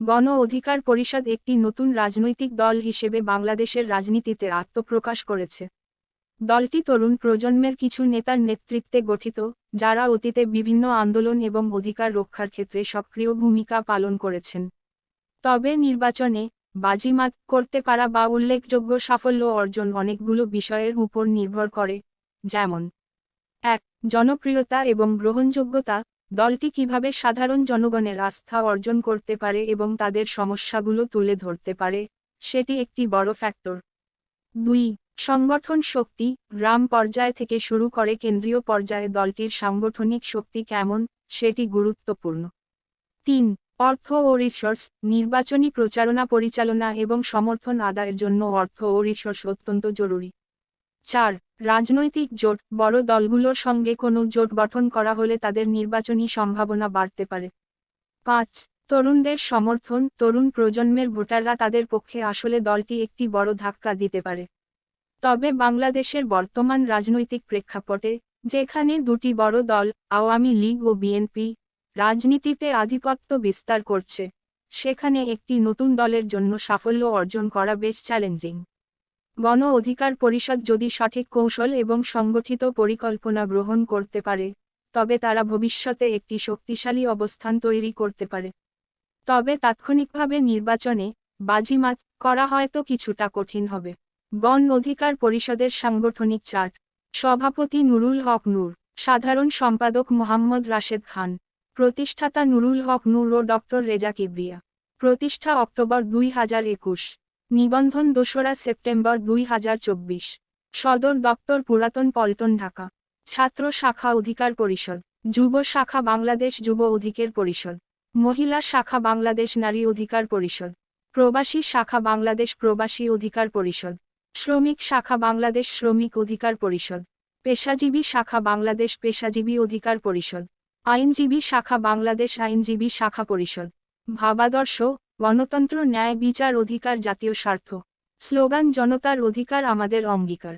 গণ অধিকার পরিষদ একটি নতুন রাজনৈতিক দল হিসেবে বাংলাদেশের রাজনীতিতে আত্মপ্রকাশ করেছে। দলটি তরুণ প্রজন্মের কিছু নেতার নেতৃত্বে গঠিত, যারা অতীতে বিভিন্ন আন্দোলন এবং অধিকার রক্ষার ক্ষেত্রে সক্রিয় ভূমিকা পালন করেছেন। তবে নির্বাচনে বাজিমাত করতে পারা বা উল্লেখযোগ্য সাফল্য অর্জন অনেকগুলো বিষয়ের উপর নির্ভর করে, যেমন ১. জনপ্রিয়তা এবং গ্রহণযোগ্যতা। দলটি কিভাবে সাধারণ জনগণের আস্থা অর্জন করতে পারে এবং তাদের সমস্যাগুলো তুলে ধরতে পারে, সেটি একটি বড় ফ্যাক্টর। ২. সংগঠন শক্তি। গ্রাম পর্যায় থেকে শুরু করে কেন্দ্রীয় পর্যায়ে দলটির সাংগঠনিক শক্তি কেমন, সেটি গুরুত্বপূর্ণ। ৩. অর্থ ও রিসোর্স। নির্বাচনী প্রচারণা পরিচালনা এবং সমর্থন আদায়ের জন্য অর্থ ও রিসোর্স অত্যন্ত জরুরি। ৪. রাজনৈতিক জোট। বড় দলগুলোর সঙ্গে কোনো জোট গঠন করা হলে তাদের নির্বাচনী সম্ভাবনা বাড়তে পারে। ৫. তরুণদের সমর্থন। তরুণ প্রজন্মের ভোটাররা তাদের পক্ষে আসলে দলটি একটি বড় ধাক্কা দিতে পারে। তবে বাংলাদেশের বর্তমান রাজনৈতিক প্রেক্ষাপটে, যেখানে দুটি বড় দল, আওয়ামী লীগ ও বিএনপি, রাজনীতিতে আধিপত্য বিস্তার করছে, সেখানে একটি নতুন দলের জন্য সাফল্য অর্জন করা বেশ চ্যালেঞ্জিং। গণ অধিকার পরিষদ যদি সঠিক কৌশল এবং সংগঠিত পরিকল্পনা গ্রহণ করতে পারে, তবে তারা ভবিষ্যতে একটি শক্তিশালী অবস্থান তৈরি করতে পারে। তবে তাৎক্ষণিকভাবে নির্বাচনে বাজিমাত করা হয়তো কিছুটা কঠিন হবে। গণ অধিকার পরিষদের সাংগঠনিক চার্ট। সভাপতি নুরুল হক নূর। সাধারণ সম্পাদক মোহাম্মদ রাশেদ খান। প্রতিষ্ঠাতা নুরুল হক নূর ও ডক্টর রেজা কিবরিয়া। প্রতিষ্ঠা অক্টোবর 2021। নিবন্ধন 2রা সেপ্টেম্বর 2024। সদর দপ্তর পুরাতন পল্টন, ঢাকা। ছাত্র শাখা অধিকার পরিষদ। যুব শাখা বাংলাদেশ যুব অধিকার পরিষদ। মহিলা শাখা বাংলাদেশ নারী অধিকার পরিষদ। প্রবাসী শাখা বাংলাদেশ প্রবাসী অধিকার পরিষদ। শ্রমিক শাখা বাংলাদেশ শ্রমিক অধিকার পরিষদ। পেশাজীবী শাখা বাংলাদেশ পেশাজীবী অধিকার পরিষদ। আইনজীবী শাখা বাংলাদেশ আইনজীবী শাখা পরিষদ। ভাবাদর্শ: গণতন্ত্র ন্যায় বিচার অধিকার জাতীয় স্বার্থ। স্লোগান: জনতার অধিকার আমাদের অঙ্গীকার।